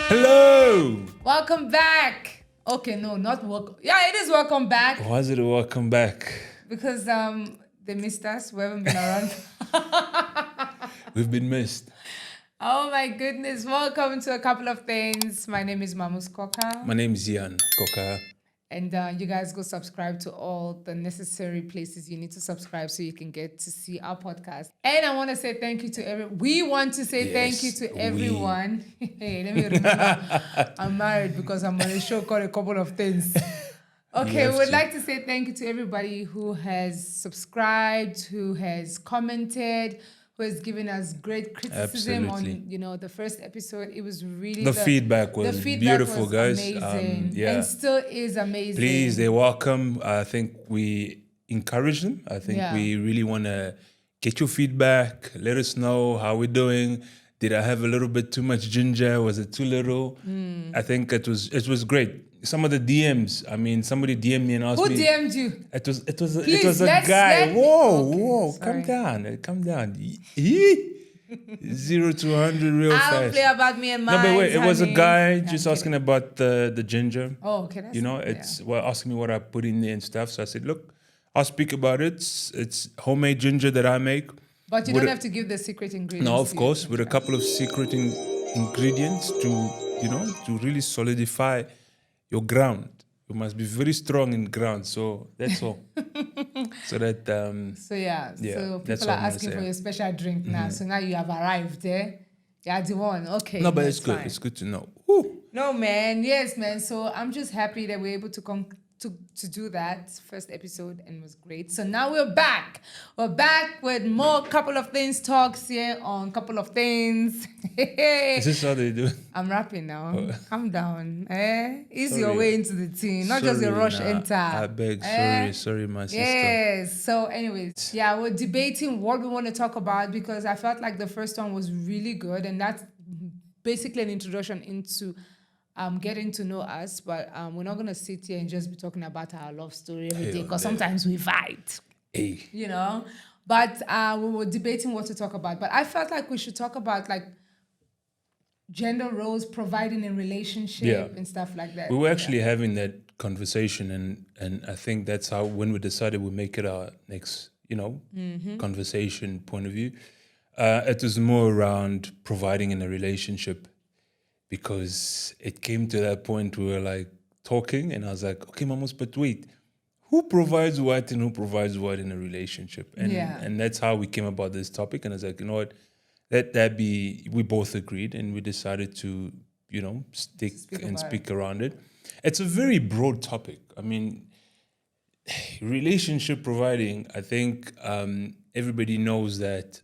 Hello! Welcome back. Okay, no, not welcome. Yeah, it is welcome back Why is it a welcome back? because they missed us. We haven't been around. We've been missed. Oh my goodness. Welcome to a couple of things. My name is Mamus Koka. My name is Ian Koka. And you guys go subscribe to all the necessary places you need to subscribe so you can get to see our podcast. And I want to say thank you to we want to say thank you to everyone. Hey, let me remember. I'm married because I'm on a show called A Couple of Things. Okay, we'd like to say thank you to everybody who has subscribed, who has commented, who has given us great criticism on, the first episode. It was really the feedback was beautiful, was guys. amazing, and still is amazing. Please, they're welcome. I think we encourage them. I think we really want to get your feedback. Let us know how we're doing. Did I have a little bit too much ginger? Was it too little? I think it was great. Some of the DMs. I mean, somebody DM'd me and asked me. Who DM'd you? It was a guy. Whoa, calm down. 0 to 100 real fast. I don't play about me and mine. No, but wait, it was a guy just asking about the ginger. Oh, okay. Asking me what I put in there and stuff. So I said, look, I'll speak about it. It's homemade ginger that I make. But you don't have to give the secret ingredients. No, of course, with a couple of secret ingredients to really solidify your ground. You must be very strong in ground. So that's all. So that. So people are asking for your special drink now. So now you have arrived, eh? Yeah, the one. Okay. No, but it's good. Fine. It's good to know. Woo. No, man. Yes, man. So I'm just happy that we're able to to do that first episode, and it was great. So now we're back. We're back with more couple of things talks here on couple of things. Is this how they do? I'm rapping now. Calm down. Ease your way into the team, not just a rush enter. I beg. Sorry, my sister. Yes. So anyways, we're debating what we want to talk about because I felt like the first one was really good, and that's basically an introduction into getting to know us, but we're not going to sit here and just be talking about our love story every day because sometimes we fight, But we were debating what to talk about. But I felt like we should talk about like gender roles, providing in relationship and stuff like that. We were actually having that conversation, and I think that's how, when we decided we make it our next, conversation point of view, it was more around providing in a relationship. Because it came to that point we were like talking, and I was like, okay, Mamus, but wait, who provides what and who provides what in a relationship? And that's how we came about this topic. And I was like, you know what, we both agreed, and we decided to, speak around it. It's a very broad topic. I mean, relationship providing, I think everybody knows that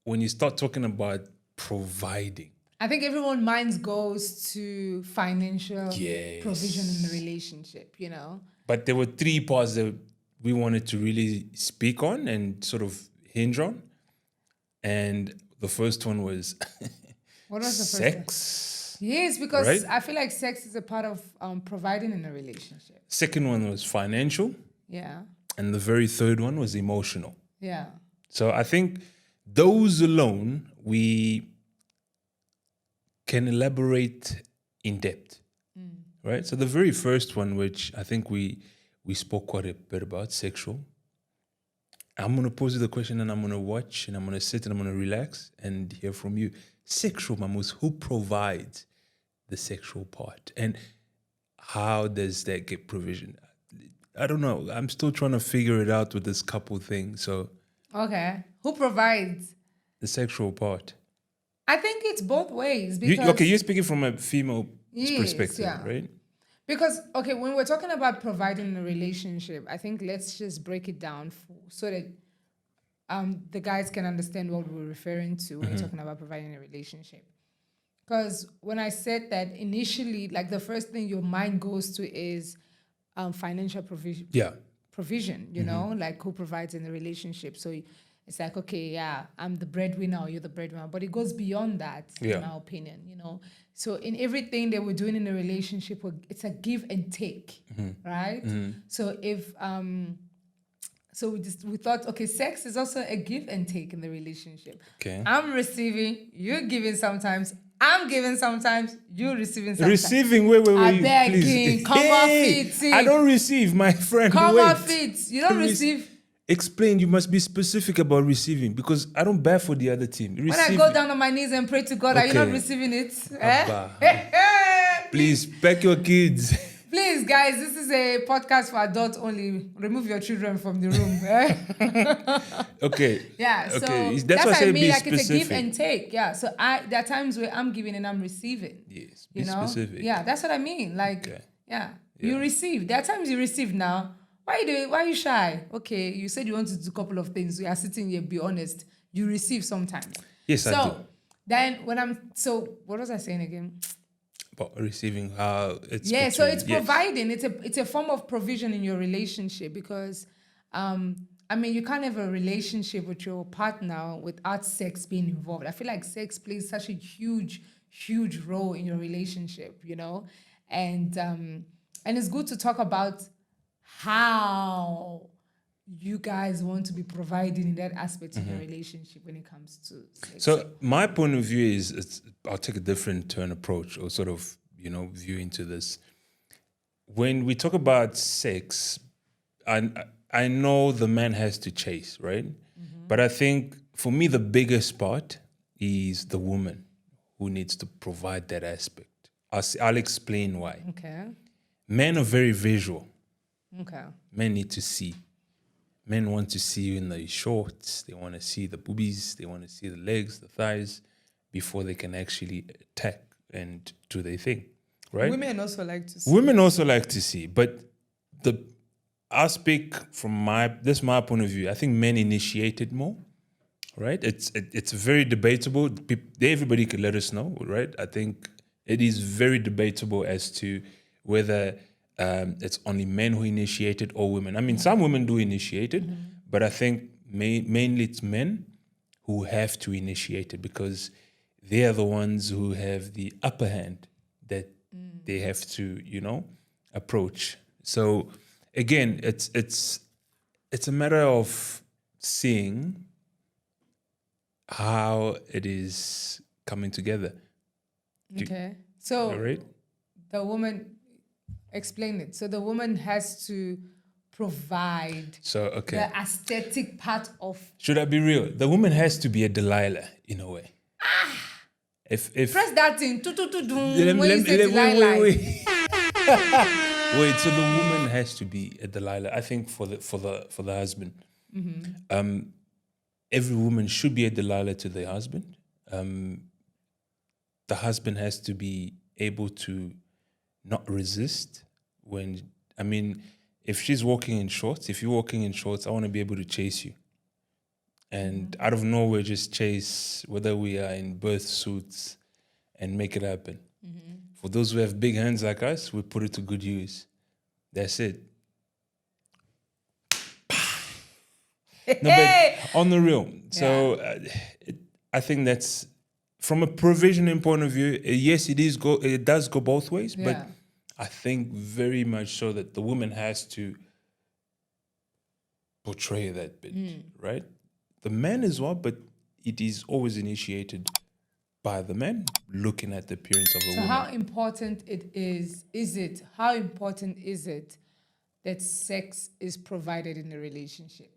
when you start talking about providing, I think everyone's mind goes to financial provision in the relationship, But there were three parts that we wanted to really speak on and sort of hinge on. And the first one was what was the sex. Yes, because I feel like sex is a part of providing in a relationship. Second one was financial. Yeah. And the very third one was emotional. Yeah. So I think those alone, we can elaborate in depth, right? So the very first one, which I think we spoke quite a bit about, sexual. I'm going to pose you the question, and I'm going to watch, and I'm going to sit, and I'm going to relax and hear from you. Sexual, Mamus, who provides the sexual part? And how does that get provision? I don't know. I'm still trying to figure it out with this couple thing. So, okay. Who provides the sexual part? I think it's both ways. Because you're speaking from a female perspective, right? Because, when we're talking about providing in a relationship, I think let's just break it down so that the guys can understand what we're referring to when we're talking about providing in a relationship. Because when I said that initially, like the first thing your mind goes to is financial provision. Yeah. Provision, like who provides in the relationship. So it's like, I'm the breadwinner or you're the breadwinner. But it goes beyond that, in my opinion, So in everything that we're doing in a relationship, it's a give and take, right? So if, we thought, sex is also a give and take in the relationship. Okay. I'm receiving, you're giving sometimes, I'm giving sometimes, you receiving sometimes. Receiving, wait, I beg please. you, come off it. I don't receive, my friend. Come wait. off it. You don't receive. Explain. You must be specific about receiving because I don't bear for the other team. When I go down on my knees and pray to God, are you not Okay. receiving it? Please, pack your kids. Please, guys, this is a podcast for adults only. Remove your children from the room. Okay. Yeah, so Okay. that's why I what I say mean. be Like it's a give specific. and take. Yeah. So there are times where I'm giving and I'm receiving. Yes. Be You know? specific. Yeah, that's what I mean. Like, Okay. yeah, you receive. There are times you receive now. Why are you shy? Okay, you said you want to do a couple of things. We are sitting here, be honest. You receive sometimes. Yes, I do. So then what was I saying again? About receiving how it's Yeah, so it's yes. providing. It's a form of provision in your relationship because I mean you can't have a relationship with your partner without sex being involved. I feel like sex plays such a huge role in your relationship, you know? And it's good to talk about how you guys want to be providing in that aspect of your relationship when it comes to sex. So my point of view is I'll take a different turn approach or sort of, view into this. When we talk about sex, I know the man has to chase, right? But I think for me, the biggest part is the woman who needs to provide that aspect. I'll explain why. Okay. Men are very visual. Okay. Men need to see. Men want to see you in the shorts. They want to see the boobies. They want to see the legs, the thighs, before they can actually attack and do their thing, right? Women also like to see. Women also like to see, but I'll speak from my point of view. I think men initiated more, right? It's very debatable. Everybody could let us know, right? I think it is very debatable as to whether it's only men who initiated or women. I mean, some women do initiate it, but I think mainly it's men who have to initiate it because they are the ones who have the upper hand that they have to, approach. So again, it's a matter of seeing how it is coming together. Okay. So All right? the woman, explain it. So the woman has to provide So, okay. the aesthetic part of. Should I be real? The woman has to be a Delilah in a way. If Press that thing. Let me- When you let say me- Delilah. wait. Wait, so the woman has to be a Delilah. I think for the husband, every woman should be a Delilah to their husband. The husband has to be able to not resist when. I mean, if she's walking in shorts, if you're walking in shorts, I want to be able to chase you. And out of nowhere, just chase whether we are in birth suits and make it happen. For those who have big hands like us, we put it to good use. That's it. No, but on the real. So I think that's from a provisioning point of view. Yes, it does go both ways, Yeah. but I think very much so that the woman has to portray that bit, right? The man as well, but it is always initiated by the man looking at the appearance of a So woman. how important how important is it that sex is provided in a relationship?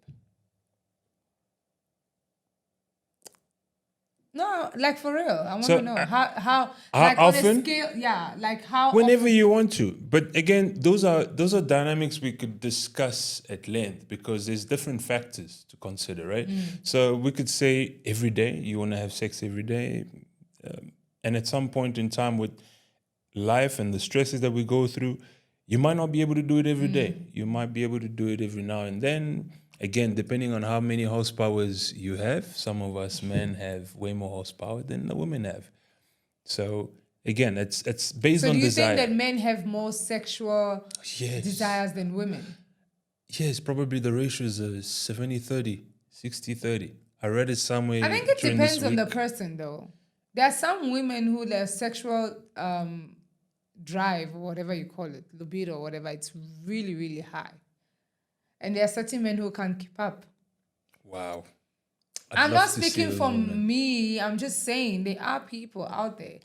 No, like for real. I want So, to know how how like on a often? scale, yeah, like how Whenever often- you want to, but again, those are dynamics we could discuss at length because there's different factors to consider, right? So we could say every day you want to have sex every day, and at some point in time with life and the stresses that we go through, you might not be able to do it every day. You might be able to do it every now and then. Again, depending on how many horsepowers you have, some of us men have way more horsepower than the women have. So again, it's based So on do you desire. think that men have more sexual Yes. desires than women? Yes, probably the ratio is 70-30, 60-30. I read it somewhere. I think it during depends this on the week. person, though. There are some women who their sexual drive, or whatever you call it, libido, or whatever, it's really, really high. And there are certain men who can't keep up. Wow. I'm love not to see speaking those from women. me. I'm just saying there are people out there.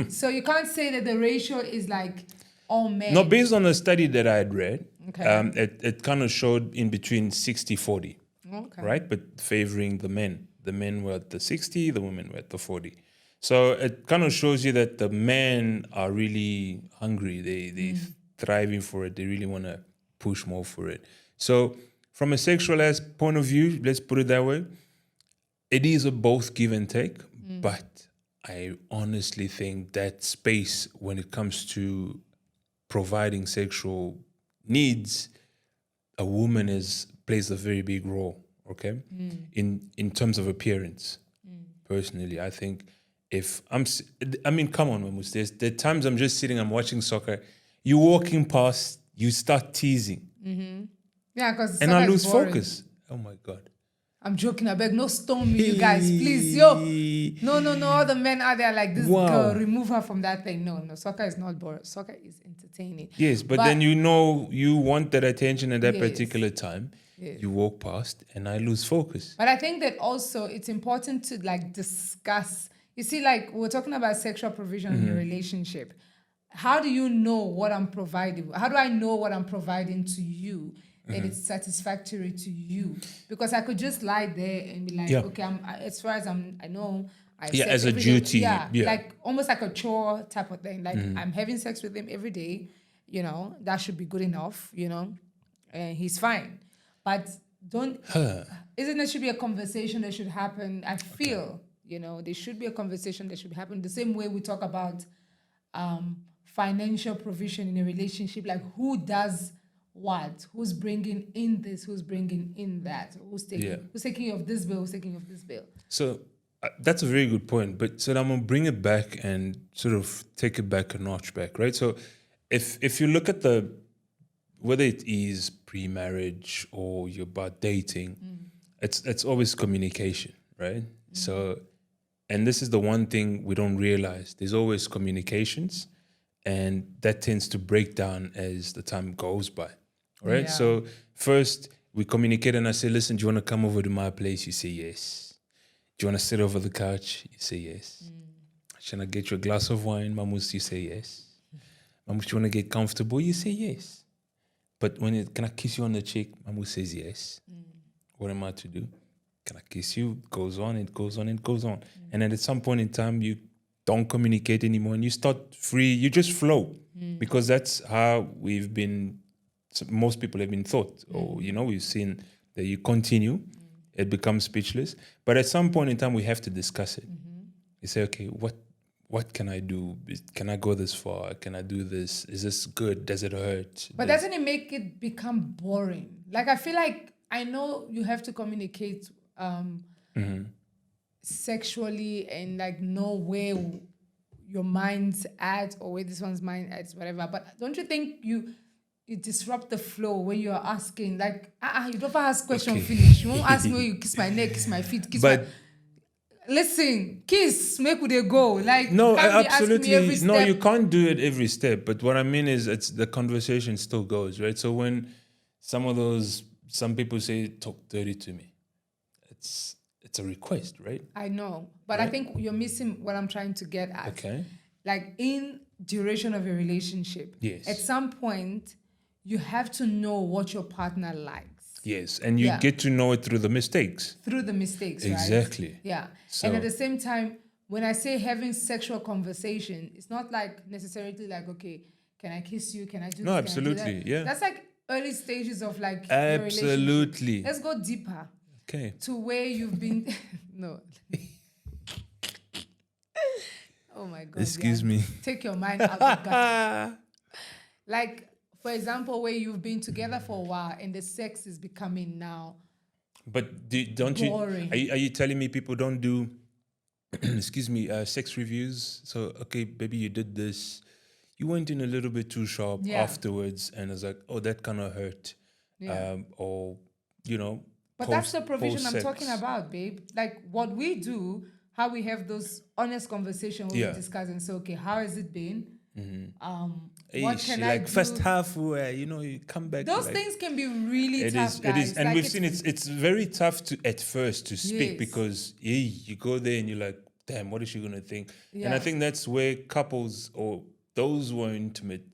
So you can't say that the ratio is like all men. No, based on a study that I had read, Okay. it kind of showed in between 60-40, Okay. right? But favoring the men. The men were at the 60, the women were at the 40. So it kind of shows you that the men are really hungry. They thriving for it. They really want to push more for it. So from a sexual point of view, let's put it that way, it is a both give and take, but I honestly think that space when it comes to providing sexual needs, a woman plays a very big role, okay? In terms of appearance. Personally, I think I mean, come on, Mamus, there are times I'm just sitting, I'm watching soccer, you walking past, you start teasing, Yeah, because and I lose focus. Oh my God. I'm joking. I beg, no stone me, you guys, please. Yo, no. All the men out there like this girl, remove her from that thing. No. Soccer is not boring. Soccer is entertaining. Yes, but then you want that attention at that Yes. particular time. Yes. You walk past, and I lose focus. But I think that also it's important to like discuss. You see, like we're talking about sexual provision in a relationship. How do you know what I'm providing? How do I know what I'm providing to you? And it's satisfactory to you, because I could just lie there and be like, okay, as far as I know, as a duty, like almost like a chore type of thing. Like I'm having sex with him every day, that should be good enough, and he's fine. But isn't there should be a conversation that should happen? I feel, there should be a conversation that should happen the same way we talk about financial provision in a relationship, like who does what, who's bringing in this, who's bringing in that, who's taking of this bill, who's taking of this bill. So that's a very good point. But so I'm gonna bring it back and sort of take it back a notch back, right? So if you look at whether it is pre-marriage or you're about dating, it's always communication, right? So, and this is the one thing we don't realize. There's always communications, and that tends to break down as the time goes by. Right? Yeah. So first we communicate and I say, listen, do you want to come over to my place? You say yes. Do you want to sit over the couch? You say yes. Should I get you a glass of wine? Mamus, you say yes. Mamus, do you want to get comfortable? You say yes. But can I kiss you on the cheek? Mamus says yes. What am I to do? Can I kiss you? It goes on, it goes on, it goes on. And then at some point in time, you don't communicate anymore and you start free, you just flow. Because that's how most people have been taught, or we've seen that you continue, it becomes speechless. But at some point in time, we have to discuss it. You say, okay, what can I do? Can I go this far? Can I do this? Is this good? Does it hurt? But doesn't it make it become boring? Like I feel like I know you have to communicate sexually and like know where your mind's at or where this one's mind at, whatever. But don't you think you disrupt the flow when you're asking, like, you don't ask question finish. You won't ask me where you kiss my neck, kiss my feet, listen, kiss, make would they go? Like, no, can't absolutely. Be asking me every step. No, you can't do it every step. But what I mean is, the conversation still goes, right? So when some people say, talk dirty to me, it's a request, right? I know, but right? I think you're missing what I'm trying to get at. Okay. Like in duration of a relationship, yes, at some point, you have to know what your partner likes. Yes, and you get to know it through the mistakes. Through the mistakes, exactly. Right? Yeah. So, and at the same time, when I say having sexual conversation, it's not like necessarily like, okay, can I kiss you? Can I do this? No, absolutely, that? Yeah. That's like early stages of like absolutely. Let's go deeper. Okay. To where you've been. No. Oh my God. Excuse me. Take your mind out of that. Like, for example, where you've been together for a while and the sex is becoming now. But don't boring. Are you telling me people don't do, excuse me, sex reviews? So, okay, baby, you did this. You went in a little bit too sharp afterwards, and it's like, oh, that kind of hurt. Yeah. Or, But that's the provision I'm talking about, babe. Like what we do, how we have those honest conversations where we discuss and say, okay, how has it been? What can I do? First half where, you come back. Those things can be really tough, guys. It is. And we've seen it's very tough at first to speak because you go there and you're like, damn, what is she gonna think? And Yeah. I think that's where couples or those who are intimate,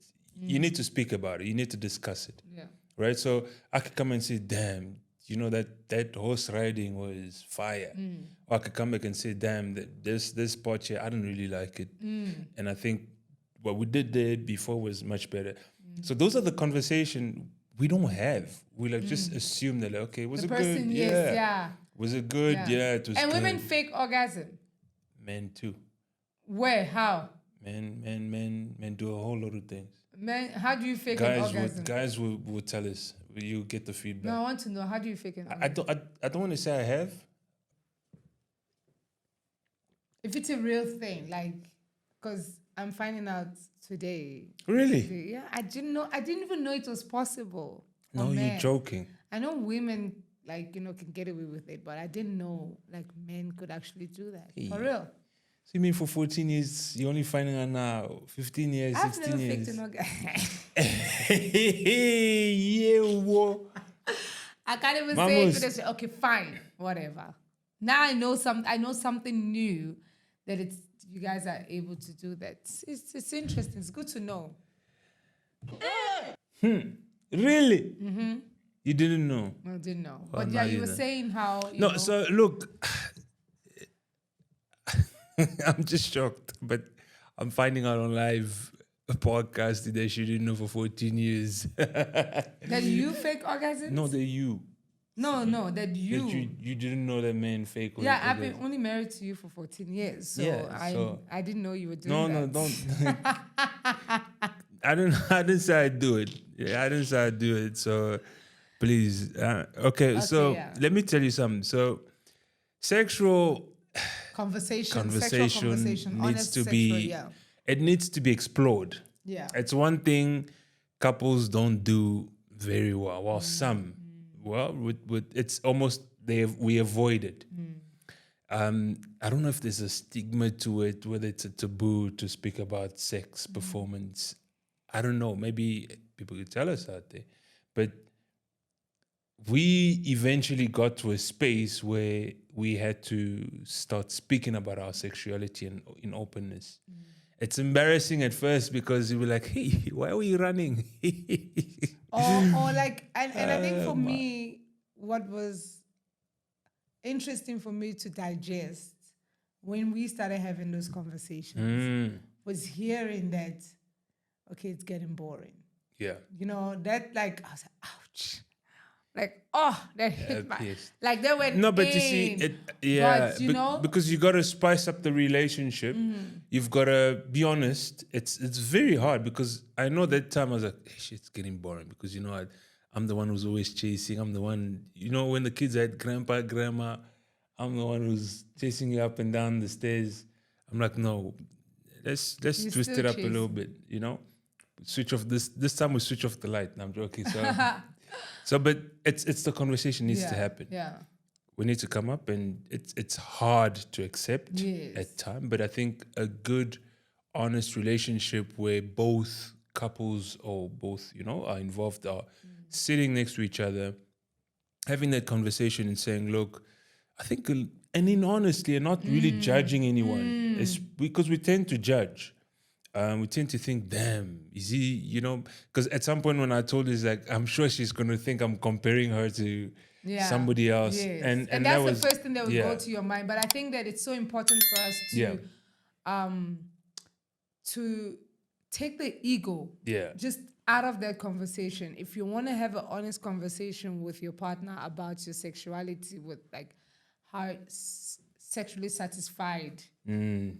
you need to speak about it. You need to discuss it. Yeah. Right? So I could come and say, damn, you know that horse riding was fire. Or I could come back and say, damn, this part here, I didn't really like it. And I think what we did there before was much better. So those are the conversation we don't have. We like just assume that like, okay, was The it person, good? yes, yeah. Was it good? Yeah, it was And good. women fake orgasm. Men too. Where? How? Men do a whole lot of things. Men, how do you fake an orgasm? Guys will tell us. You get the feedback. No, I want to know, how do you fake an orgasm? I don't want to say I have. If it's a real thing, like, because I'm finding out today. Really? Yeah, I didn't know. I didn't even know it was possible. for No, men. you're joking. I know women, like, can get away with it, but I didn't know, like, men could actually do that. For real. So you mean for 14 years, you're only finding out now, 15 years, I've 16 never years? faked an orgasm. Yeah, whoa. I can't even say it. To say, okay, fine, whatever. Now I know something new that you guys are able to do that. It's interesting. It's good to know. Really? You didn't know? I didn't know. Well, But now yeah, you you were know. saying how. No, so look, I'm just shocked, but I'm finding out on live podcast today she didn't know for 14 years. That you fake orgasms? No, that you. No, that you. That you didn't know that men fake. Yeah, I've been only married to you for 14 years, so, Yeah, I didn't know you were doing No, that. don't. I didn't say I'd do it. Yeah, I didn't say I'd do it. So please, okay. So yeah. let me tell you something. So sexual Conversation, conversation sexual conversation, needs honest to sexual, be. yeah. It needs to be explored. Yeah. It's one thing couples don't do very well. Well, some, well, with it's almost we avoid it. I don't know if there's a stigma to it, whether it's a taboo to speak about sex performance. I don't know. Maybe people could tell us out there, but we eventually got to a space where we had to start speaking about our sexuality in openness. It's embarrassing at first because you were like, hey, why are you running? or like, and I think for me, what was interesting for me to digest when we started having those conversations was hearing that, okay, it's getting boring. Yeah. You know, that like, I was like, ouch. Like, oh, that hit my, yes. like they went No, but in. you see, But, you know, because you got to spice up the relationship. You've got to be honest. It's very hard because I know that time I was like, hey, shit, it's getting boring because, you know, I'm the one who's always chasing. I'm the one, you know, when the kids had grandpa, grandma, I'm the one who's chasing you up and down the stairs. I'm like, no, let's twist it up a little bit, you know? Switch off this time we switch off the light. No, I'm joking. So but it's the conversation needs to happen. Yeah. We need to come up, and it's hard to accept Yes. at time. But I think a good, honest relationship where both couples or both, you know, are involved are sitting next to each other, having that conversation and saying, look, I think, and in honestly, and not really judging anyone. It's because we tend to judge. We tend to think, damn, is he, you know, because at some point when I told her, it's like, I'm sure she's going to think I'm comparing her to somebody else. Yes. And that's that the was, first thing that would go to your mind. But I think that it's so important for us to take the ego just out of that conversation. If you want to have an honest conversation with your partner about your sexuality, with like how sexually satisfied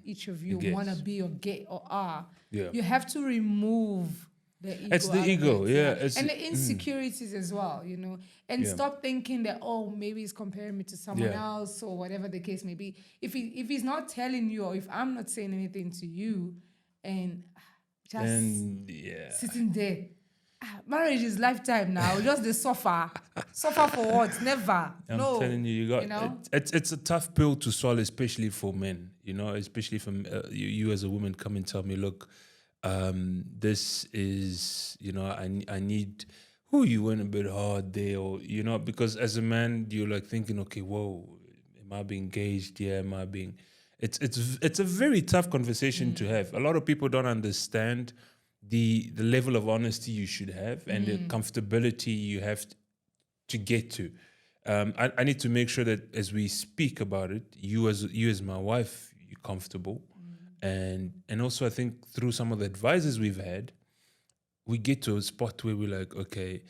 each of you want to be or get or are, you have to remove the ego. It's the ego, and the insecurities as well, you know, and stop thinking that, oh, maybe he's comparing me to someone else or whatever the case may be. If he's not telling you, or if I'm not saying anything to you, and just sitting there. Marriage is lifetime now. Just the suffer for what? Never. I'm telling you, you know? It's a tough pill to swallow, especially for men. You know, especially from you as a woman come and tell me, look, this is, you know, I need. You went a bit hard there, or you know, because as a man, you're like thinking, okay, whoa, am I being engaged? Yeah, am I being? It's a very tough conversation to have. A lot of people don't understand the level of honesty you should have and the comfortability you have to get to. I need to make sure that as we speak about it, you as my wife, you're comfortable, and also I think through some of the advices we've had, we get to a spot where we're like, okay,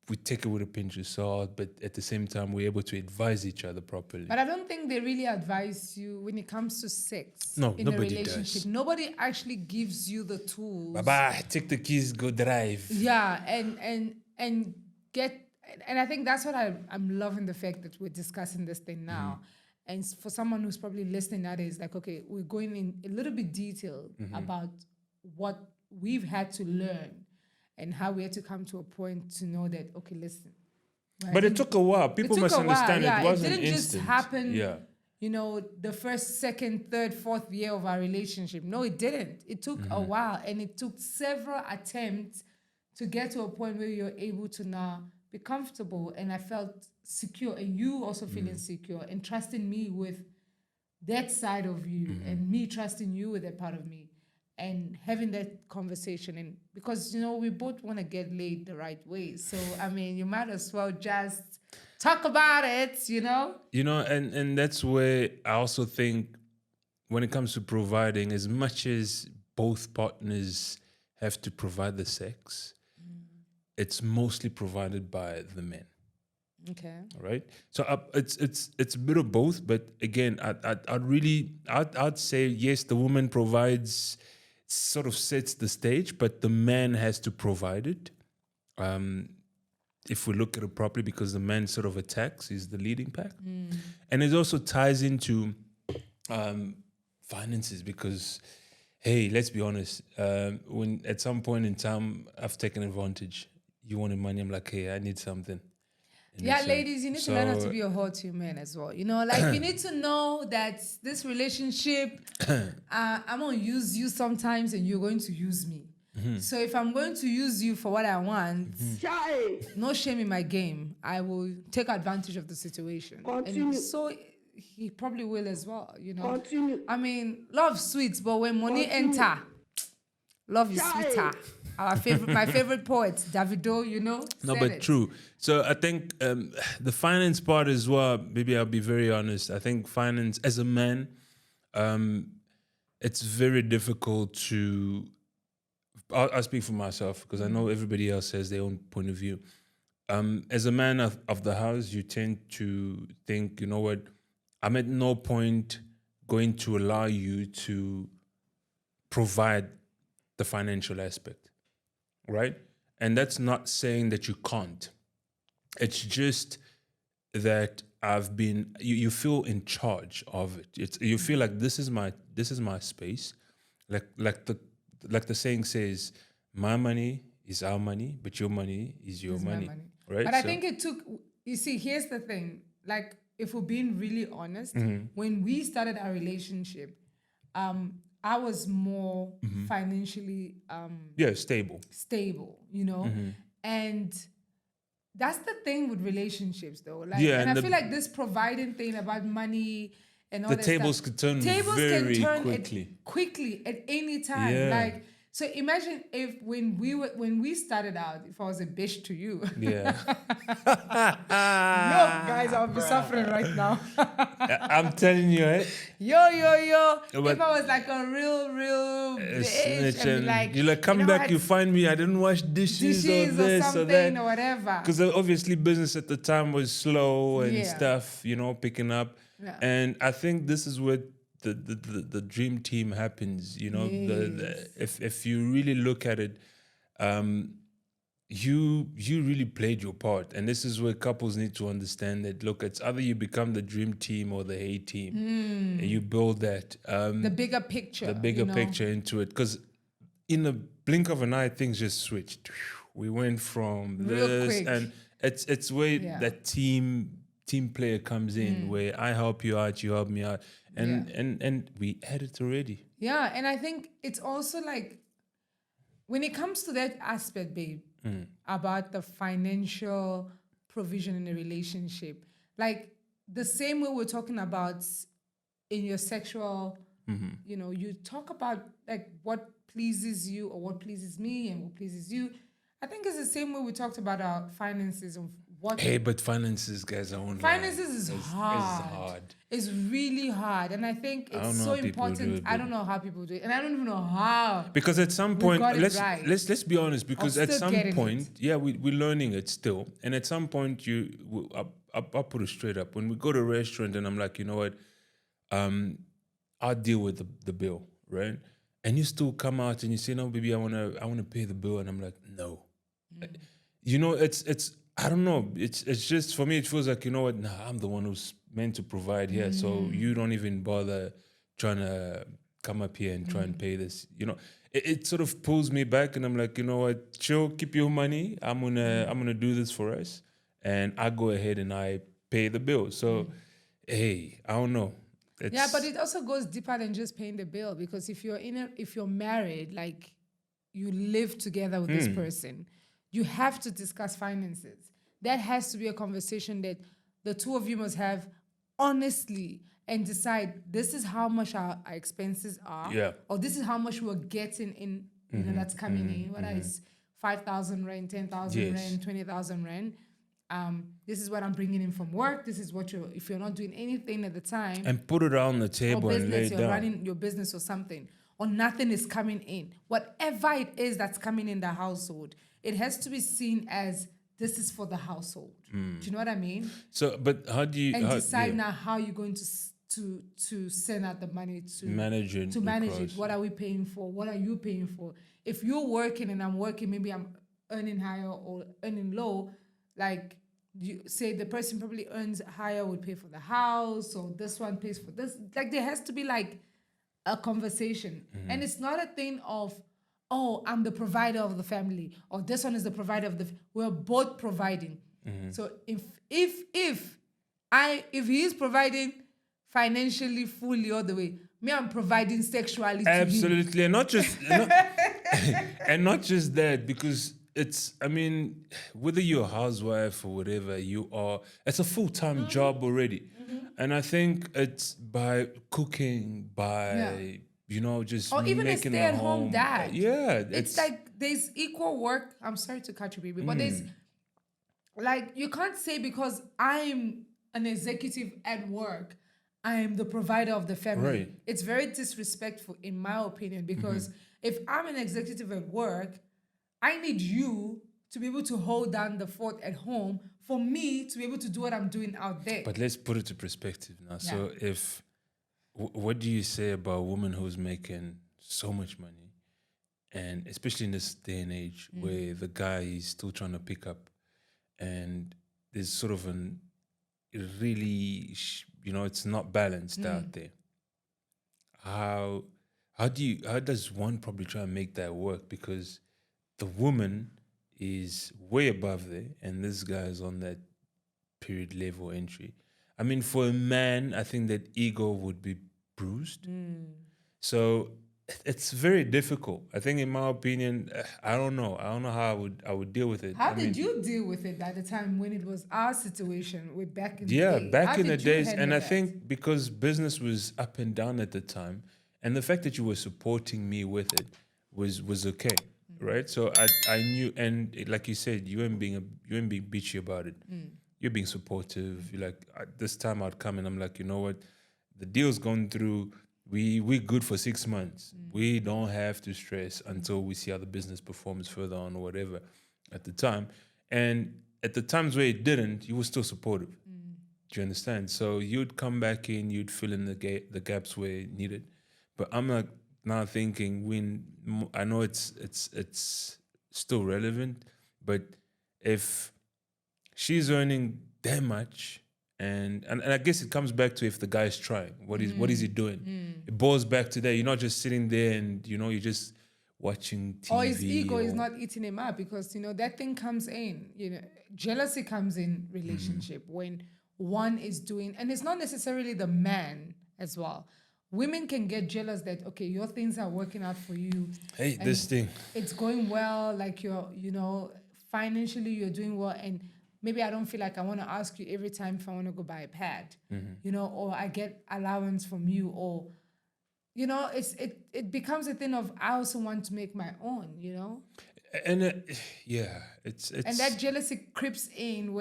we take it with a pinch of salt, but at the same time, we're able to advise each other properly. But I don't think they really advise you when it comes to sex. No, in a nobody relationship. does. Nobody actually gives you the tools. Bye-bye, take the keys, go drive. Yeah, and get, and I think that's what I'm loving the fact that we're discussing this thing now. And for someone who's probably listening nowadays, like, okay, we're going in a little bit detailed about what we've had to learn and how we had to come to a point to know that, okay, listen. Right? But it took a while. People must understand yeah. it wasn't It didn't instant. just happen, Yeah. you know, the first, second, third, fourth year of our relationship. No, it didn't. It took a while, and it took several attempts to get to a point where you're able to now be comfortable. And I felt secure, and you also feeling secure and trusting me with that side of you, and me trusting you with that part of me, and having that conversation. And because, you know, we both want to get laid the right way. So, I mean, you might as well just talk about it, you know? You know, and that's where I also think when it comes to providing, as much as both partners have to provide the sex, it's mostly provided by the men. Okay. All right. So it's a bit of both, but again, I'd say yes, the woman provides, sort of sets the stage, but the man has to provide it. If we look at it properly, because the man sort of attacks, he's the leading pack, and it also ties into finances, because hey, let's be honest, when at some point in time I've taken advantage, you wanted money, I'm like, hey, I need something. Yeah, ladies, you need to learn how to be a whole to man as well. You know, like you need to know that this relationship, I'm going to use you sometimes and you're going to use me. So if I'm going to use you for what I want, no shame in my game. I will take advantage of the situation. Continue. And so he probably will as well, you know. Continue. I mean, love sweet, but when money enter, love is sweeter. My favorite poet, Davido, you know. No, said but it. true. So I think the finance part as well, maybe I'll be very honest. I think finance, as a man, it's very difficult to, I'll speak for myself, because I know everybody else has their own point of view. As a man of the house, you tend to think, you know what, I'm at no point going to allow you to provide the financial aspect, right? And that's not saying that you can't. It's just that you feel in charge of it. You feel like this is my space. Like the saying says, my money is our money, but your money is your It's my money. Right? But I think it took, you see, here's the thing. Like, if we're being really honest, when we started our relationship, I was more financially stable. you know? And that's the thing with relationships, though. Like, Yeah, and and I feel like this providing thing about money and all The that tables stuff, could turn tables very can turn quickly. quickly at any time. Yeah. Like, so imagine if when we started out, if I was a bitch to you. Yeah. No, guys, I'll be suffering right now. I'm telling you, eh? Yo. But- If I was like a real bitch, Snitch, and be and like, you're like, come know back, what? you find me, I didn't wash dishes or dishes this or or something that. or whatever. Because obviously business at the time was slow and Yeah. stuff, you know, picking up. Yeah. And I think this is where the dream team happens, you know. If you really look at it, you really played your part. And this is where couples need to understand that, look, it's either you become the dream team or the hate team. And you build that. The bigger picture. The bigger you know? picture into it. Because in a blink of an eye, things just switched. We went from Real this, quick. and it's where Yeah. that team player comes in, where I help you out, you help me out, and we had it already. Yeah, and I think it's also like, when it comes to that aspect, babe, about the financial provision in a relationship, like the same way we're talking about in your sexual, you talk about like what pleases you or what pleases me and what pleases you. I think it's the same way we talked about our finances of what Hey, but finances, guys, I won't lie. finances is It's hard. hard. It's really hard. And I think I it's don't know so how people do important. it, I but don't know how people do it. And I don't even know how because at some we point, got it let's right. let's be honest. Because at still some getting point, yeah, we're learning it still, and at some point, I'll put it straight up. When we go to a restaurant, and I'm like, you know what, I'll deal with the bill, right? And you still come out and you say, no, baby, I wanna pay the bill, and I'm like, no. You know, it's I don't know. It's just for me. It feels like, you know what? Nah, I'm the one who's meant to provide here, so you don't even bother trying to come up here and try and pay this. You know, it sort of pulls me back, and I'm like, you know what? Chill, keep your money. I'm gonna do this for us, and I go ahead and I pay the bill. So, hey, I don't know. Yeah, but it also goes deeper than just paying the bill, because if you're married, like you live together with this person, you have to discuss finances. That has to be a conversation that the two of you must have honestly and decide, this is how much our expenses are, Yeah. or this is how much we're getting in, that's coming in, whether it's 5,000 rand, 10,000 Yes. rand, 20,000 rand. This is what I'm bringing in from work. This is what if you're not doing anything at the time, and put it on the or table and lay business, it you're down. running your business or something, or nothing is coming in, whatever it is that's coming in the household, it has to be seen as, this is for the household. Do you know what I mean? So, but how do you And decide yeah, now how you're going to send out the money to manage it? to manage across? it. What are we paying for? What are you paying for? If you're working and I'm working, maybe I'm earning higher or earning low. Like you say, the person probably earns higher would pay for the house, or this one pays for this. Like there has to be like a conversation, and it's not a thing of, oh, I'm the provider of the family, or this one is the provider of the. We're both providing. So if he is providing financially fully all the way, me, I'm providing sexually to him. Absolutely, and not just and not just that, because it's, I mean, whether you're a housewife or whatever you are, it's a full-time job already. And I think it's by cooking, by just Or even a making a stay-at-home home. dad. Yeah, It's like there's equal work. I'm sorry to cut you, baby, but there's like, you can't say because I'm an executive at work, I am the provider of the family. Right. It's very disrespectful, in my opinion, because if I'm an executive at work, I need you to be able to hold down the fort at home for me to be able to do what I'm doing out there. But let's put it to perspective now. So if what do you say about a woman who's making so much money, and especially in this day and age where the guy is still trying to pick up, and there's sort of an really it's not balanced out there. How does one probably try and make that work, because the woman is way above there and this guy is on that period level entry. I mean, for a man, I think that ego would be bruised. So it's very difficult. I think, in my opinion, I don't know how I would deal with it. How did you deal with it at the time when it was our situation way back in the Yeah, day? back How in the did you days, handle and I that? think because business was up and down at the time, and the fact that you were supporting me with it was okay, right? So I knew, and like you said, you weren't being bitchy about it. You're being supportive. You're like, this time I'd come and I'm like, you know what, the deal's gone through. We're good for 6 months. We don't have to stress until we see how the business performs further on or whatever at the time. And at the times where it didn't, you were still supportive. Do you understand? So you'd come back in, you'd fill in the gaps where needed. But I'm like now thinking, I know it's still relevant, but if she's earning that much, and I guess it comes back to if the guy's trying, what is he doing? It boils back to that. You're not just sitting there and you're just watching TV. Or his ego is not eating him up, because that thing comes in. Jealousy comes in relationship when one is doing, and it's not necessarily the man as well. Women can get jealous that, okay, your things are working out for you. Hey, and this thing. it's going well, like financially you're doing well, and maybe I don't feel like I want to ask you every time if I want to go buy a pad, you know, or I get allowance from you, or, you know, it becomes a thing of I also want to make my own, you know? And it's And that jealousy creeps in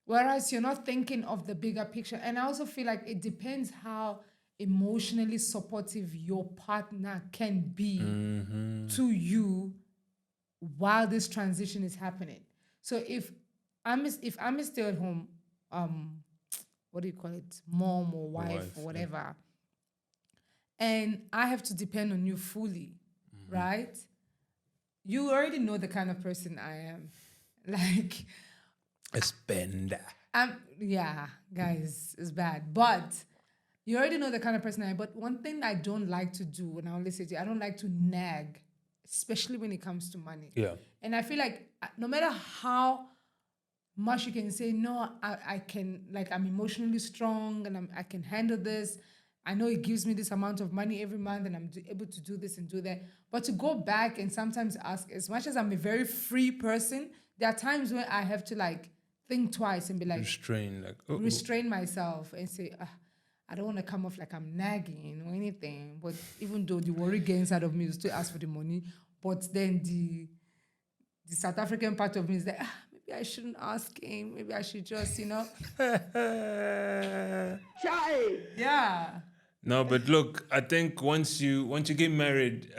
whereas you're not thinking of the bigger picture. And I also feel like it depends how emotionally supportive your partner can be to you while this transition is happening. So if I'm a stay-at-home, what do you call it, mom or wife or whatever, and I have to depend on you fully, right? You already know the kind of person I am. Like, a spender. yeah, guys, it's bad. But you already know the kind of person I am. But one thing I don't like to do when I only say to you, I don't like to nag, especially when it comes to money. Yeah. And I feel like no matter how much you can say, no, I can, like, I'm emotionally strong and I can handle this. I know it gives me this amount of money every month and I'm able to do this and do that. But to go back and sometimes ask, as much as I'm a very free person, there are times where I have to, like, think twice and be like, restrain myself and say, I don't want to come off like I'm nagging or anything. But even though the worry gets inside of me is to ask for the money, but then the South African part of me is that maybe I shouldn't ask him. Maybe I should just, you know. Yeah. No, but look, I think once you get married,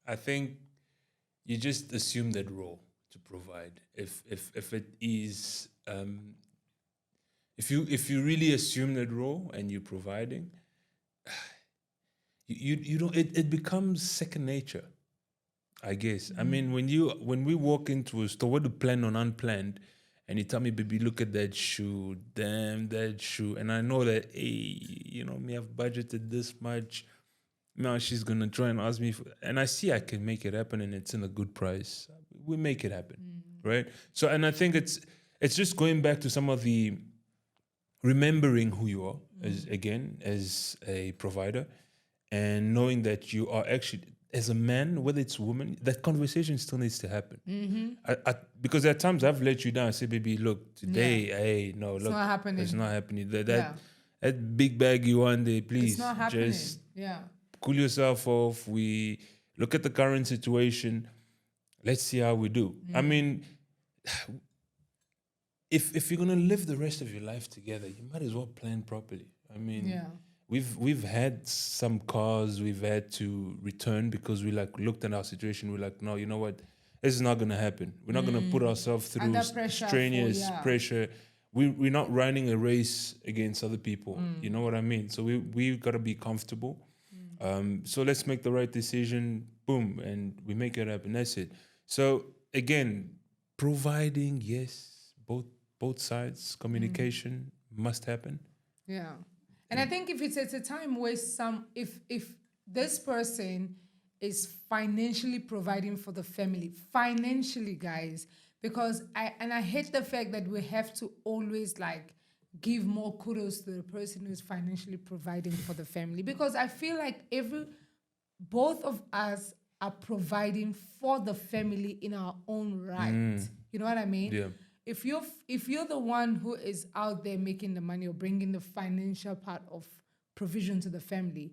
I think you just assume that role to provide. If it is, if you really assume that role and you're providing, you don't. It becomes second nature, I guess. I mean, when we walk into a store, what do plan on unplanned, and you tell me, baby, look at that shoe, damn that shoe, and I know that, hey, you know, me have budgeted this much. Now she's gonna try and ask me, and I see I can make it happen, and it's in a good price. We make it happen, right? So, and I think it's just going back to some of the remembering who you are as a provider, and knowing that you are actually, as a man, whether it's a woman, that conversation still needs to happen. Because at times I've let you down. I say, baby, look, today, hey, no, look, not happening. it's not happening. That big bag you want there, please, It's not happening. just cool yourself off. We look at the current situation. Let's see how we do. I mean, if you're gonna live the rest of your life together, you might as well plan properly. I mean, we've had some cars we've had to return because we looked at our situation. We're like, no, you know what? This is not gonna happen. We're not gonna put ourselves through strenuous pressure. We're not running a race against other people. You know what I mean? So we gotta be comfortable. So let's make the right decision. Boom, and we make it happen. That's it. So again, providing, yes, both sides, communication must happen. Yeah. And I think if it's at a time where if this person is financially providing for the family, financially, guys, because I hate the fact that we have to always, like, give more kudos to the person who's financially providing for the family, because I feel like both of us are providing for the family in our own right. You know what I mean? Yeah. If you're the one who is out there making the money or bringing the financial part of provision to the family,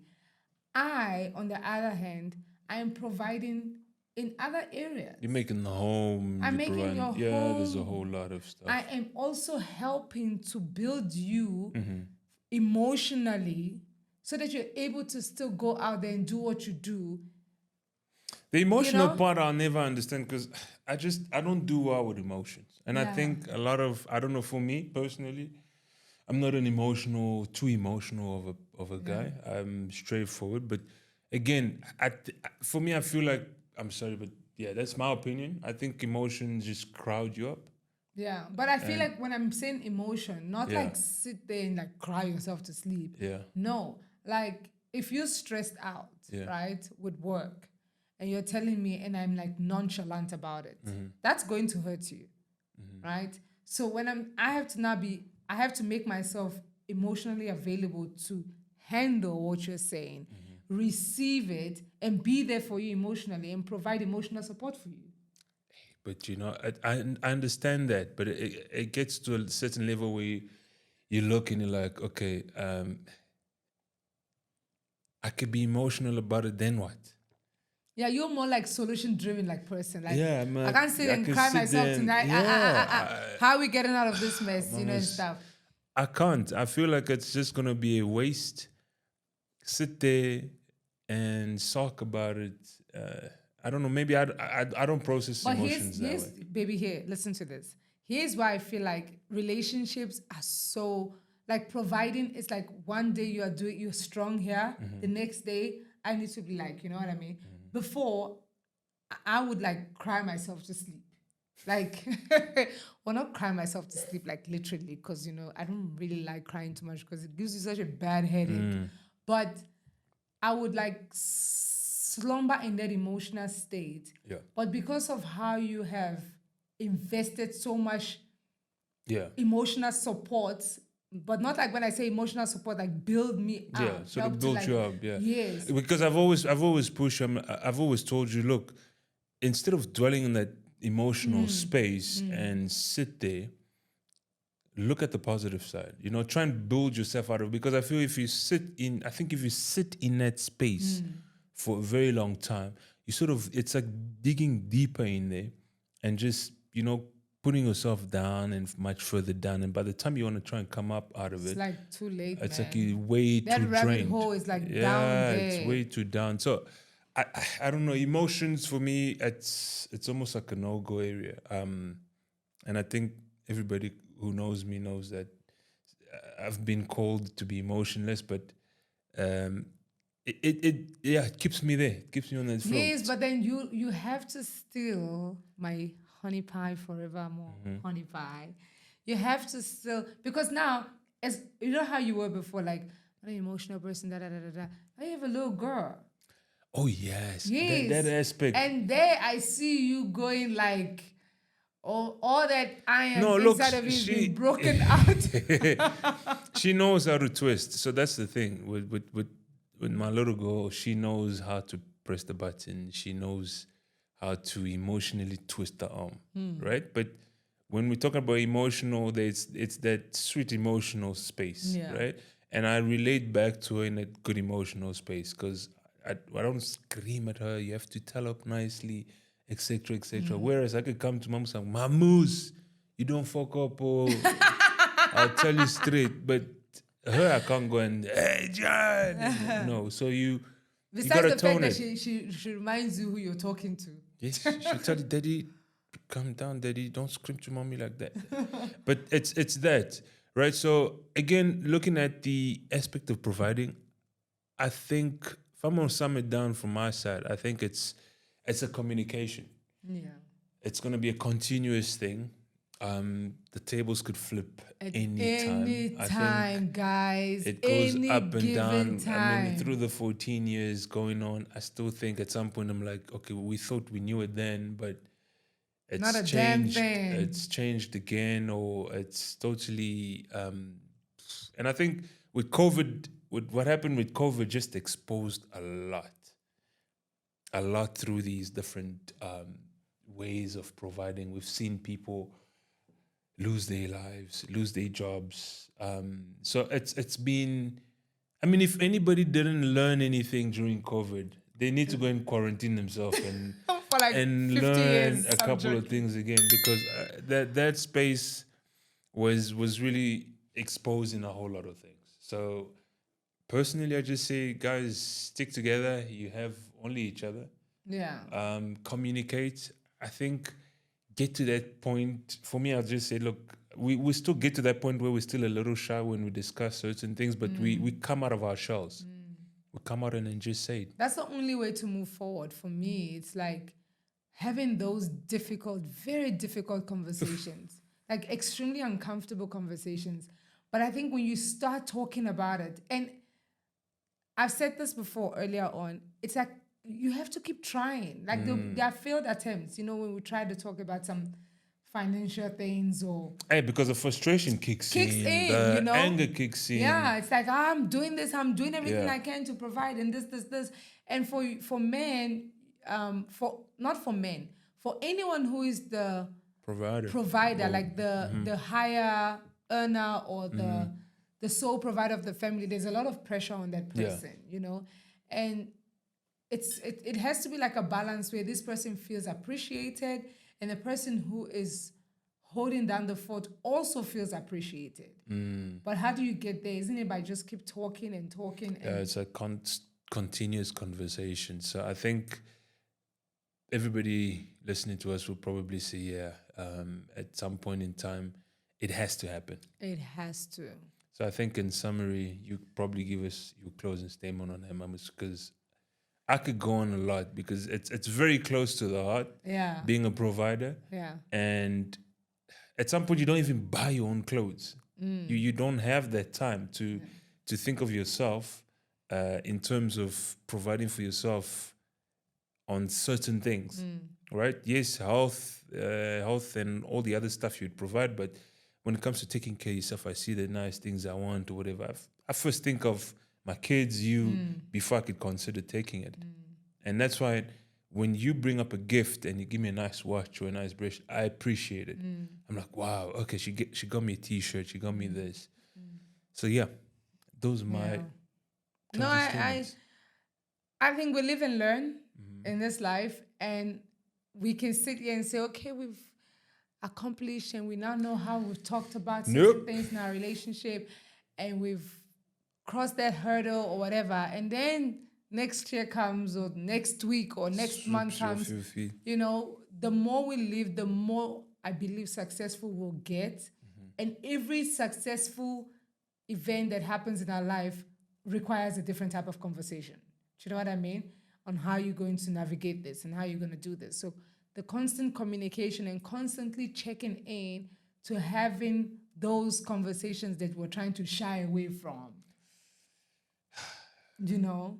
I, on the other hand, I am providing in other areas. You're making the home. I'm making your home. Yeah, there's a whole lot of stuff. I am also helping to build you emotionally so that you're able to still go out there and do what you do. The emotional part I'll never understand, because I don't do well with emotions. And I think a lot of, I don't know, for me personally, I'm not too emotional of a guy. I'm straightforward. But again, for me, I feel like, I'm sorry, but yeah, that's my opinion. I think emotions just crowd you up. Yeah, but I feel like when I'm saying emotion, not like sit there and like cry yourself to sleep. Yeah. No, like if you're stressed out, right, with work, and you're telling me and I'm like nonchalant about it, that's going to hurt you, right? So when I have to make myself emotionally available to handle what you're saying, receive it, and be there for you emotionally and provide emotional support for you. But I understand that, but it gets to a certain level where you look and you're like, okay, I could be emotional about it. Then what? Yeah, you're more like solution driven like person. Like Yeah, I'm I can't sit and can cry sit myself there and, tonight. yeah, How are we getting out of this mess? And Mamas, stuff. I can't. I feel like it's just gonna be a waste. Sit there and sulk about it. I don't know. Maybe I don't process But emotions that way. baby, here, listen to this. Here's why I feel like relationships are so like providing. It's like one day you're strong here, the next day I need to be like, you know what I mean? Before I would like cry myself to sleep. Like, well, not cry myself to sleep, like literally, because I don't really like crying too much because it gives you such a bad headache. But I would like slumber in that emotional state. Yeah. But because of how you have invested so much Yeah. emotional support, but not like when I say emotional support, like build me up. Yeah, sort help of to, build like, you up. Yeah. Yes. Because I've always pushed. I've always told you, look, instead of dwelling in that emotional space and sit there, look at the positive side. Try and build yourself out of. Because I feel if you sit in that space for a very long time, it's like digging deeper in there, and just putting yourself down and much further down. And by the time you want to try and come up out of It's it, like too late, it's man. like you're way That too rabbit drained. hole is like down Yeah, there. it's way too down. So I don't know. Emotions for me, it's almost like a no-go area. And I think everybody who knows me knows that I've been called to be emotionless, but it keeps me there. It keeps me on that float. Yes, but then you have to still my honey pie forevermore. Honey pie. You have to still, because now, as you know how you were before, like I'm an emotional person, da da da da da. Now you have a little girl. Oh yes, Yes. that aspect. And there I see you going like all that iron No, look, inside of you is she being broken out. she knows how to twist. So that's the thing with my little girl. She knows how to press the button. She knows how to emotionally twist the arm, right? But when we talk about emotional, it's that sweet emotional space, Yeah. right? And I relate back to her in a good emotional space because I don't scream at her. You have to tell up nicely, etc., etc. Whereas I could come to mom and say, "Mamoose, you don't fuck up, or I'll tell you straight." But her, I can't go and, "Hey, John." No, so you Besides gotta the fact tone that it. she reminds you who you're talking to. Yes, she'll tell you, "Daddy, calm down, Daddy. Don't scream to mommy like that." But it's that, right? So again, looking at the aspect of providing, I think if I'm gonna sum it down from my side, I think it's a communication. Yeah. It's gonna be a continuous thing. The tables could flip At anytime. any I time, think guys. it goes Any up and given down. time. I mean, through the 14 years going on, I still think at some point I'm like, okay, we thought we knew it then, but it's Not a damn changed. thing. It's changed again, or it's totally. And I think with COVID, with what happened with COVID, just exposed a lot through these different ways of providing. We've seen people lose their lives, lose their jobs. So it's been. I mean, if anybody didn't learn anything during COVID, they need to go and quarantine themselves and For like and 50 learn years. a I'm couple of joking. things again, because that space was really exposing a whole lot of things. So personally, I just say, guys, stick together. You have only each other. Yeah. Communicate. I think get to that point. For me, I'll just say, look, we still get to that point where we're still a little shy when we discuss certain things, but we come out of our shells. We come out and then just say it. That's the only way to move forward for me. It's like having those difficult, very difficult conversations, like extremely uncomfortable conversations. But I think when you start talking about it, and I've said this before earlier on, it's like you have to keep trying. Like there are failed attempts, when we try to talk about some financial things or Hey, because the frustration kicks in, the anger kicks in. Yeah, it's like I'm doing this, I'm doing everything Yeah. I can to provide, and this, and for men, for not for men, for anyone who is the provider, like the higher earner or the sole provider of the family, there's a lot of pressure on that person, you know, and it has to be like a balance where this person feels appreciated and the person who is holding down the fort also feels appreciated. But how do you get there? Isn't it by just keep talking and talking? And it's a continuous conversation. So I think everybody listening to us will probably say, at some point in time, it has to happen. It has to. So I think in summary, you probably give us your closing statement on Mamus, because I could go on a lot because it's very close to the heart. Yeah. Being a provider. Yeah. And at some point, you don't even buy your own clothes. You don't have that time to think of yourself in terms of providing for yourself on certain things, right? Yes, health and all the other stuff you'd provide, but when it comes to taking care of yourself, I see the nice things I want or whatever. I first think of my kids, before I could consider taking it. And that's why when you bring up a gift and you give me a nice watch or a nice brush, I appreciate it. I'm like, wow, okay, she got me a T-shirt, she got me this. So yeah, those are my No, I think we live and learn in this life, and we can sit here and say, okay, we've accomplished and we now know how we've talked about certain things in our relationship and we've crossed that hurdle or whatever. And then next year comes or next week or next month comes, you know, the more we live, the more I believe successful we'll get. And every successful event that happens in our life requires a different type of conversation. Do you know what I mean? On how you're going to navigate this and how you're going to do this. So the constant communication and constantly checking in to having those conversations that we're trying to shy away from. You know?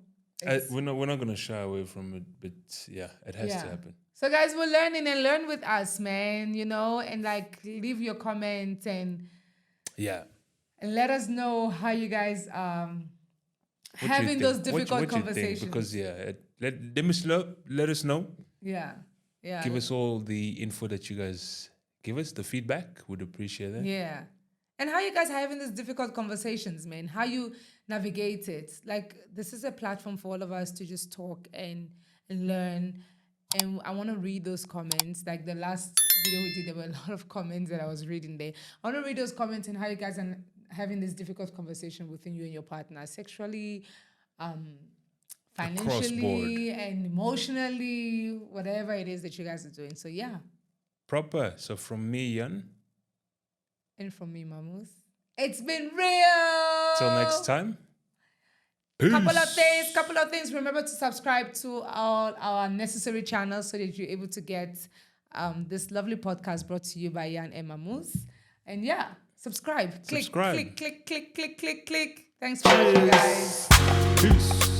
We're not going to shy away from it, but yeah, it has to happen. So guys, we're learning and learn with us, man, you know, and like leave your comments and let us know how you guys having those difficult conversations. Because let us know. Yeah. Give us all the info that you guys give us, the feedback. Would appreciate that. Yeah. And how you guys are having these difficult conversations, man. How you navigate it. Like, this is a platform for all of us to just talk and learn. And I want to read those comments. Like the last video we did, there were a lot of comments that I was reading there. I want to read those comments and how you guys are having this difficult conversation within you and your partner, sexually, financially, and emotionally, whatever it is that you guys are doing. So yeah. Proper. So from me, Jan. And from me, Mamus. It's been real. Till next time. Peace. Couple of things. Remember to subscribe to all our necessary channels so that you're able to get this lovely podcast brought to you by Jan and Mamus. And yeah, subscribe. Click. Thanks for watching, guys. Peace.